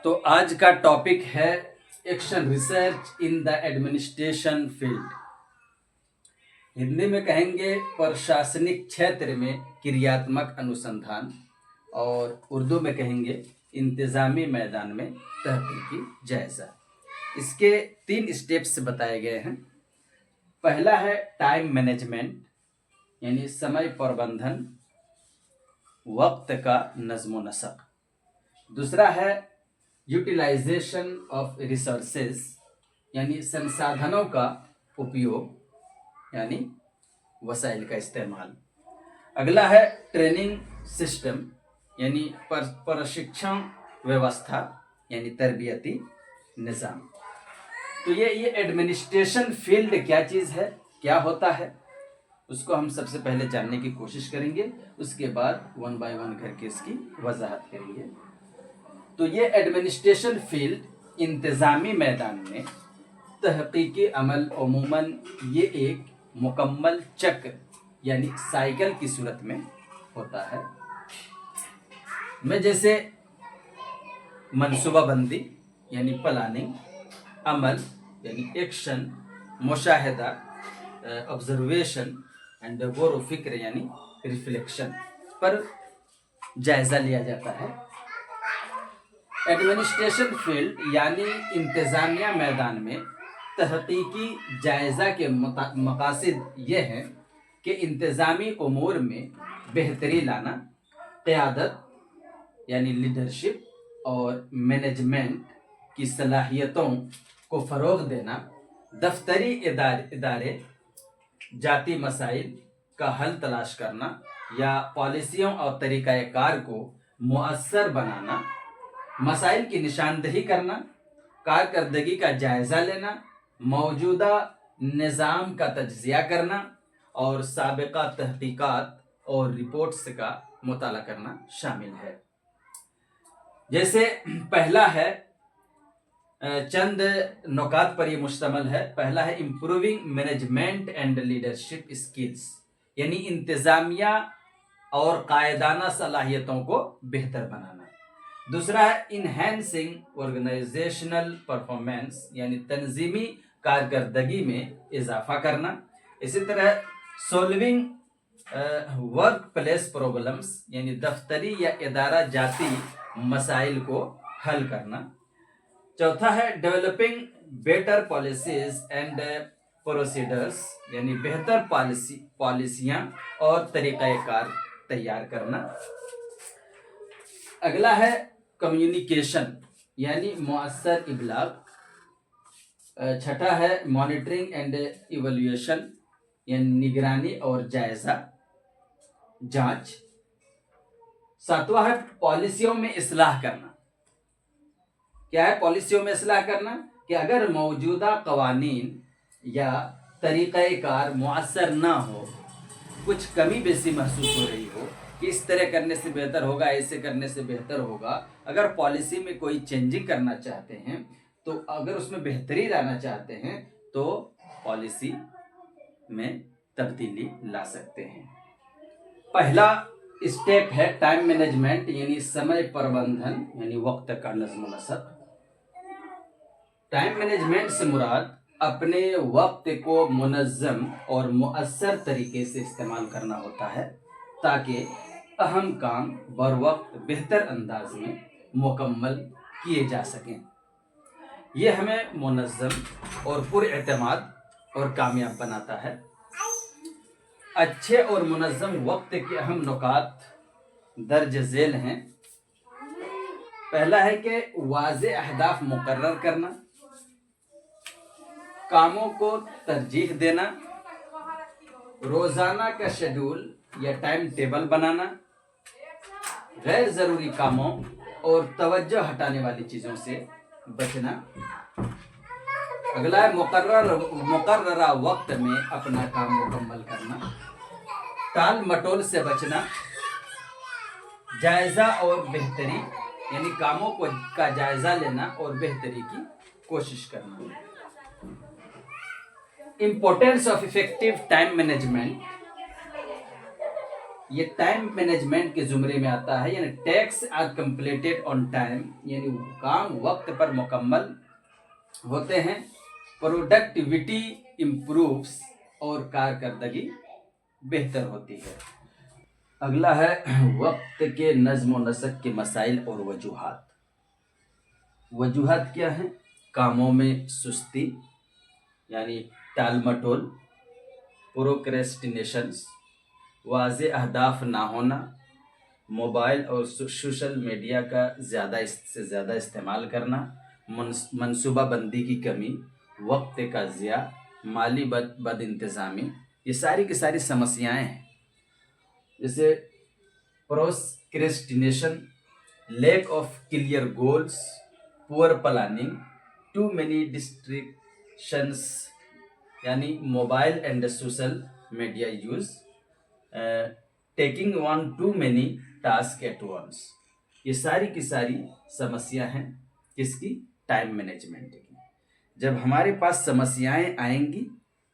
तो आज का टॉपिक है action research in the administration field. Hindi में कहेंगे प्रशासनिक क्षेत्र में क्रियात्मक अनुसंधान, और उर्दू में कहेंगे इंतज़ामी मैदान में तहकीकी जायज़ा। इसके 3 स्टेप्स बताए गए हैं। पहला है टाइम मैनेजमेंट, यानी समय प्रबंधन, वक्त का नज़्म नसक। दूसरा है यूटिलाइजेशन ऑफ रिसोर्सेज, यानी संसाधनों का उपयोग, यानी वसाइल का इस्तेमाल। अगला है ट्रेनिंग सिस्टम, यानी प्रशिक्षण व्यवस्था, यानी तरबियती निज़ाम। तो ये एडमिनिस्ट्रेशन फील्ड क्या चीज़ है, क्या होता है, उसको हम सबसे पहले जानने की कोशिश करेंगे। उसके बाद 1 बाय 1 करके इसकी वजाहत करेंगे। तो ये एडमिनिस्ट्रेशन फील्ड इंतज़ामी मैदान में तहकीकी अमल अमूमन ये एक मुकम्मल चक्र यानी साइकिल की सूरत में होता है। मैं जैसे मनसूबाबंदी यानी प्लानिंग, अमल यानी एक्शन, मुशाहिदा ऑब्जर्वेशन एंड गौर व फिक्र यानी रिफ्लेक्शन पर जायज़ा लिया जाता है। एडमिनिस्ट्रेशन फील्ड यानी इंतज़ामिया मैदान में तहकीकी जायज़ा के मकासद ये हैं कि इंतज़ामी उमूर में बेहतरी लाना, क़यादत यानी लीडरशिप और मैनेजमेंट की सलाहियतों को फ़रोग़ देना, दफ्तरी इदारे जाती मसाइल का हल तलाश करना या पॉलिसियों और तरीक़ाकार को मुअस्सर बनाना, मसाइल की निशानदही करना, कारकर्दगी का जायज़ा लेना, मौजूदा निज़ाम का तज्ज़िया करना और साबिक़ा तहक़ीक़ात और रिपोर्ट्स का मुताला करना शामिल है। जैसे पहला है, चंद नुकात पर ये मुश्तमल है। पहला है improving management and leadership skills, यानी इंतज़ामिया और कायदाना सलाहियतों को बेहतर बनाना। दूसरा है इन्हेंसिंग ऑर्गेनाइजेशनल परफॉर्मेंस, यानी तंजीमी कारकर्दगी में इजाफा करना। इसी तरह सोल्विंग वर्क प्लेस प्रॉब्लम्स, यानी दफ्तरी या इदारा जाती मसाइल को हल करना। चौथा है developing better policies and procedures, यानी बेहतर पॉलिसियाँ और तरीक़ाकार तैयार करना। अगला है कम्युनिकेशन यानी मुअस्सर इबलाग। छठा है मॉनिटरिंग एंड इवैल्यूएशन, यानी निगरानी और जायज़ा जांच। सातवां है पॉलिसियों में इस्लाह करना। क्या है पॉलिसियों में इस्लाह करना? कि अगर मौजूदा कवानीन या तरीक़ाकार मुअस्सर ना हो, कुछ कमी बेसी महसूस हो रही हो कि इस तरह करने से बेहतर होगा, ऐसे करने से बेहतर होगा, अगर पॉलिसी में कोई चेंजिंग करना चाहते हैं, तो अगर उसमें बेहतरी लाना चाहते हैं, तो पॉलिसी में तब्दीली ला सकते हैं। पहला स्टेप है टाइम मैनेजमेंट, यानी समय प्रबंधन, यानी वक्त का नज़्म नसक। टाइम मैनेजमेंट से मुराद अपने वक्त को मुनज़्ज़म और मुअस्सर तरीके से इस्तेमाल करना होता है, ताकि अहम काम बर वक्त बेहतर अंदाज में मुकम्मल किए जा सकें। ये हमें मुनज़्ज़म और पुरएतमाद और कामयाब बनाता है। अच्छे और मुनज़्ज़म वक्त के अहम नुकात दर्ज झेल हैं। पहला है कि वाज़े अहदाफ मुकर्रर करना, कामों को तरजीह देना, रोज़ाना का शेड्यूल या टाइम टेबल बनाना, गैर ज़रूरी कामों और तवज्जो हटाने वाली चीज़ों से बचना। अगला है मुकर्ररा वक्त में अपना काम मुकम्मल करना, टाल मटोल से बचना, जायज़ा और बेहतरी यानी कामों का जायज़ा लेना और बेहतरी की कोशिश करना। Importance of effective time management. یہ ٹائم مینجمنٹ کے زمرے میں آتا ہے، یعنی tasks are completed on time, یعنی کام وقت پر مکمل ہوتے ہیں، پروڈکٹیوٹی امپرووس اور کارکردگی بہتر ہوتی ہے۔ اگلا ہے وقت کے نظم و نسق کے مسائل اور وجوہات۔ وجوہات کیا ہیں؟ کاموں میں سستی یعنی ٹال مٹول، پروکریسٹینیشنز، واضح اہداف نہ ہونا، موبائل اور سوشل میڈیا کا زیادہ سے زیادہ استعمال کرنا، منصوبہ بندی کی کمی، وقت کا ضیاع، مالی بد انتظامی، یہ ساری کی ساری سمسیائیں ہیں۔ جیسے procrastination, lack of clear goals, poor planning, too many distractions یعنی mobile and social media use, taking on too many task at once, یہ ساری کی ساری سمسیا ہیں کس کی؟ ٹائم مینجمنٹ کی۔ جب ہمارے پاس سمسیائیں آئیں گی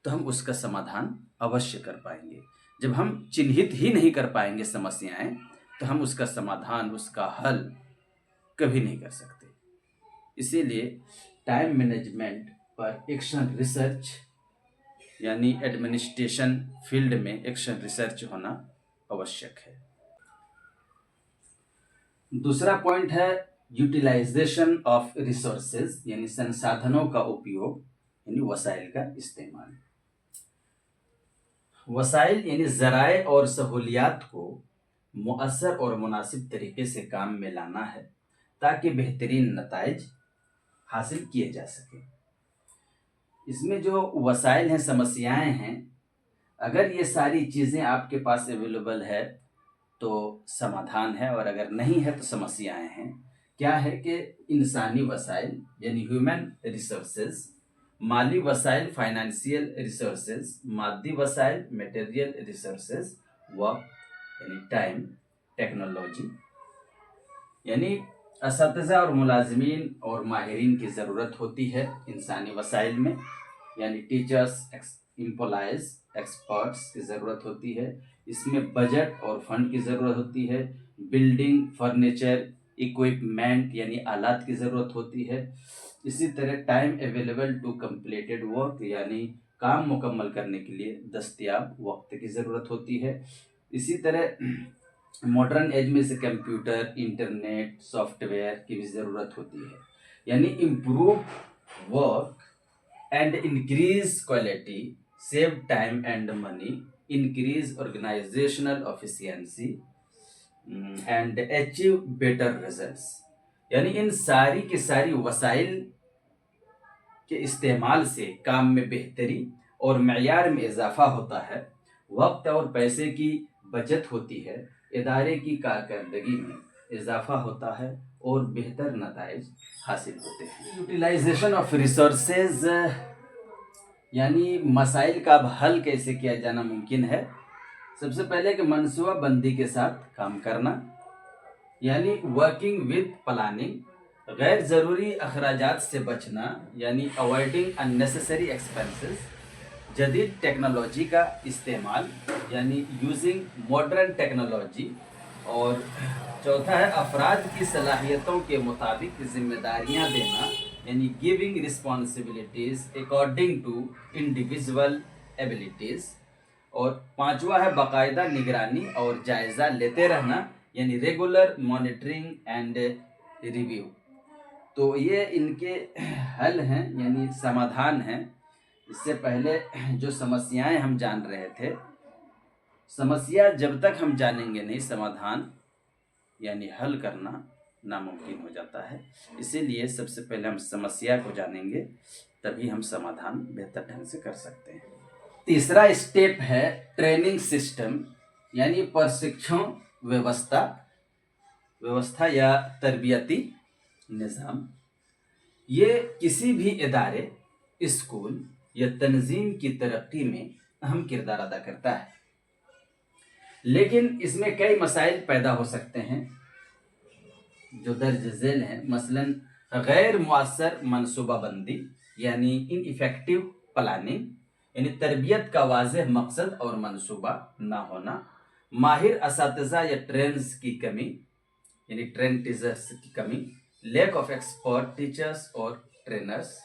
تو ہم اس کا سمادھان اوشیہ کر پائیں گے۔ جب ہم چنہت ہی نہیں کر پائیں گے سمسیائیں تو ہم اس کا سمادھان، اس کا حل کبھی نہیں کر سکتے۔ اسی لیے ٹائم مینجمنٹ پر ایکشن ریسرچ یعنی ایڈمنسٹریشن فیلڈ میں ایکشن ریسرچ ہونا آوشک ہے۔ دوسرا پوائنٹ ہے یوٹیلائزیشن آف ریسورسز یعنی سنسادھنوں کا اپیوگ یعنی وسائل کا استعمال۔ وسائل یعنی ذرائع اور سہولیات کو مؤثر اور مناسب طریقے سے کام میں لانا ہے تاکہ بہترین نتائج حاصل کیے جا سکیں۔ اس میں جو وسائل ہیں، سمسیائیں ہیں، اگر یہ ساری چیزیں آپ کے پاس اویلیبل ہے تو سمادھان ہے، اور اگر نہیں ہے تو سمسیائیں ہیں۔ کیا ہے کہ انسانی وسائل یعنی ہیومن ریسورسز، مالی وسائل فائنانشیل ریسورسز، مادی وسائل میٹیریل ریسورسز، وقت یعنی ٹائم، ٹیکنالوجی یعنی اساتذہ اور ملازمین اور ماہرین کی ضرورت ہوتی ہے انسانی وسائل میں، یعنی ٹیچرز، امپلائز، ایکسپرٹس کی ضرورت ہوتی ہے۔ اس میں بجٹ اور فنڈ کی ضرورت ہوتی ہے، بلڈنگ، فرنیچر، اکوپمنٹ یعنی آلات کی ضرورت ہوتی ہے۔ اسی طرح time available to completed work یعنی کام مکمل کرنے کے لیے دستیاب وقت کی ضرورت ہوتی ہے۔ اسی طرح ماڈرن ایج میں سے کمپیوٹر، انٹرنیٹ، سافٹ ویئر کی بھی ضرورت ہوتی ہے، یعنی improve work and increase quality, save time and money, increase organisational efficiency and achieve better results, یعنی ان ساری کی ساری وسائل کے استعمال سے کام میں بہتری اور معیار میں اضافہ ہوتا ہے، وقت اور پیسے کی بچت ہوتی ہے، ادارے کی کارکردگی میں اضافہ ہوتا ہے اور بہتر نتائج حاصل ہوتے ہیں۔ یوٹیلائزیشن آف ریسورسز یعنی مسائل کا اب حل کیسے کیا جانا ممکن ہے؟ سب سے پہلے کہ منصوبہ بندی کے ساتھ کام کرنا، یعنی ورکنگ ود پلاننگ، غیر ضروری اخراجات سے بچنا یعنی اوائڈنگ unnecessary expenses، جدید ٹیکنالوجی کا استعمال یعنی یوزنگ ماڈرن ٹیکنالوجی، اور چوتھا ہے افراد کی صلاحیتوں کے مطابق ذمہ داریاں دینا یعنی giving responsibilities according to individual abilities, اور پانچواں ہے باقاعدہ نگرانی اور جائزہ لیتے رہنا یعنی ریگولر مانیٹرنگ اینڈ ریویو۔ تو یہ ان کے حل ہیں یعنی سمادھان ہیں۔ اس سے پہلے جو سمسیائیں ہم جان رہے تھے، سمسیا جب تک ہم جانیں گے نہیں سمادھان یعنی حل کرنا ناممکن ہو جاتا ہے۔ اسی لیے سب سے پہلے ہم سمسیا کو جانیں گے تبھی ہم سمادھان بہتر ڈھنگ سے کر سکتے ہیں۔ تیسرا اسٹیپ ہے ٹریننگ سسٹم یعنی پرشکشن ویوستھا یا تربیتی نظام۔ یہ کسی بھی ادارے، اسکول یا تنظیم کی ترقی میں اہم کردار ادا کرتا ہے، لیکن اس میں کئی مسائل پیدا ہو سکتے ہیں جو درج ذیل ہیں۔ مثلاً غیر مؤثر منصوبہ بندی یعنی ان افیکٹو پلاننگ، یعنی تربیت کا واضح مقصد اور منصوبہ نہ ہونا، माहिर असातिज़ा या ट्रेंड्स की कमी, यानी ट्रेंड टीचर्स की कमी, लैक ऑफ एक्सपर्ट टीचर्स और ट्रेनर्स,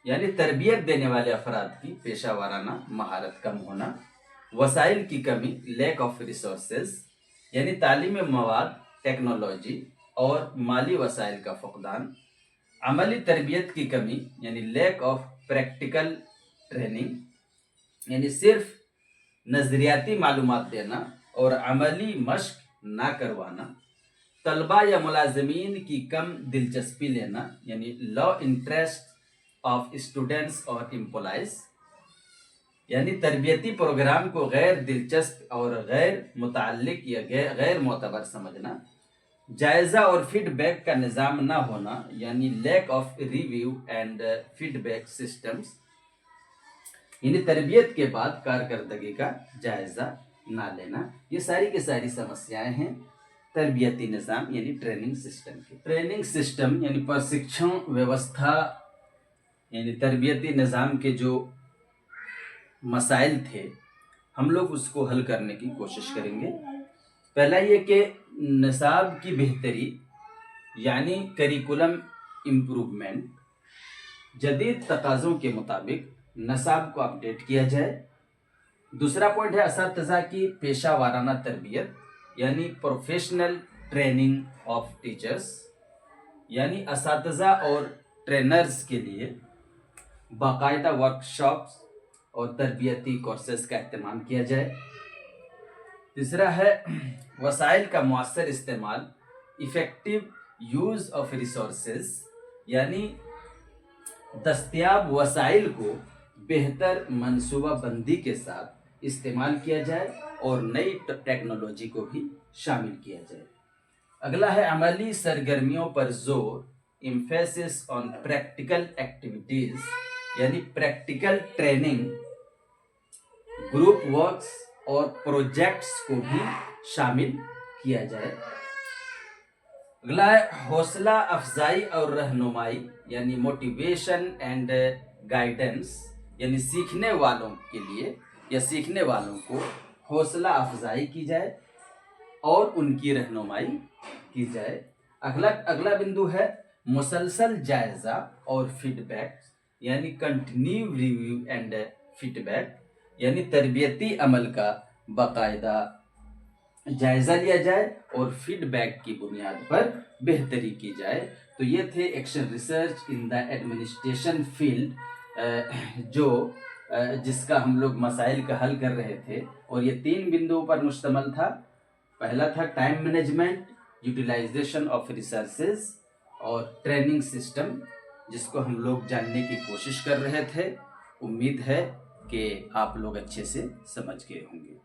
यानी तरबियत देने वाले अफराद की पेशा वाराना महारत कम होना, वसाइल की कमी, लैक ऑफ रिसोर्सेज, यानी तालीमी मवाद, टेक्नोलॉजी और माली वसाइल का फुकदान, अमली तरबियत की कमी, यानी लैक ऑफ प्रैक्टिकल ट्रेनिंग, यानी सिर्फ नज़रियाती मालूमात देना और अमली मश्क ना करवाना, तलबा या मुलाजमीन की कम दिलचस्पी लेना, यानी लो इंटरेस्ट ऑफ स्टूडेंट्स और एम्प्लॉइज, यानी तरबियती प्रोग्राम को गैर दिलचस्प और गैर मुताल्लिक या गैर मोतबर समझना, जायज़ा और फीडबैक का निज़ाम ना होना, यानी lack of review and feedback systems, यानी तरबियत के बाद कारकर्दगी का जायज़ा ना लेना। ये सारी की सारी समस्याएं हैं तरबियती निज़ाम यानी ट्रेनिंग सिस्टम की। ट्रेनिंग सिस्टम यानी प्रशिक्षण व्यवस्था, यानी तरबियती निज़ाम के जो मसाइल थे हम लोग उसको हल करने की कोशिश करेंगे। पहला ये कि निसाब की बेहतरी यानी करिकुलम इम्प्रूवमेंट, जदीद तकाज़ों के मुताबिक नसाब को अपडेट किया जाए। दूसरा पॉइंट है असातिज़ा की पेशा वाराना तरबियत यानी प्रोफेशनल ट्रेनिंग ऑफ टीचर्स, यानी असातिज़ा और ट्रेनर्स के लिए बाकायदा वर्कशॉप्स और तरबियती कोर्सेज का इस्तेमाल किया जाए। तीसरा है वसाइल का मुअस्सर इस्तेमाल, इफ़ेक्टिव यूज़ ऑफ रिसोर्सेज, यानी दस्तयाब वसाइल को बेहतर मनसूबा बंदी के साथ इस्तेमाल किया जाए और नई टेक्नोलॉजी को भी शामिल किया जाए। अगला है अमली सरगर्मियों पर जोर, एम्फेसिस ऑन प्रैक्टिकल एक्टिविटीज़, यानी प्रैक्टिकल ट्रेनिंग, ग्रुप वर्क्स और प्रोजेक्ट्स को भी शामिल किया जाए। अगला है हौसला अफजाई और रहनुमाई, यानी मोटिवेशन एंड गाइडेंस, यानी सीखने वालों के लिए या सीखने वालों को हौसला अफजाई की जाए और उनकी रहनुमाई की जाए। अगला बिंदु है मुसलसल जायज़ा और फीडबैक, यानी कंटिन्यू रिव्यू एंड फीडबैक, यानी तरबियती अमल का बाकायदा जायज़ा लिया जाए और फीडबैक की बुनियाद पर बेहतरी की जाए। तो ये थे action research in the administration field, जिसका हम लोग मसाइल का हल कर रहे थे और ये 3 बिंदुओं पर मुश्तमल था। पहला था time management, utilisation of resources और ट्रेनिंग सिस्टम, जिसको हम लोग जानने की कोशिश कर रहे थे। उम्मीद है कि आप लोग अच्छे से समझ गए होंगे।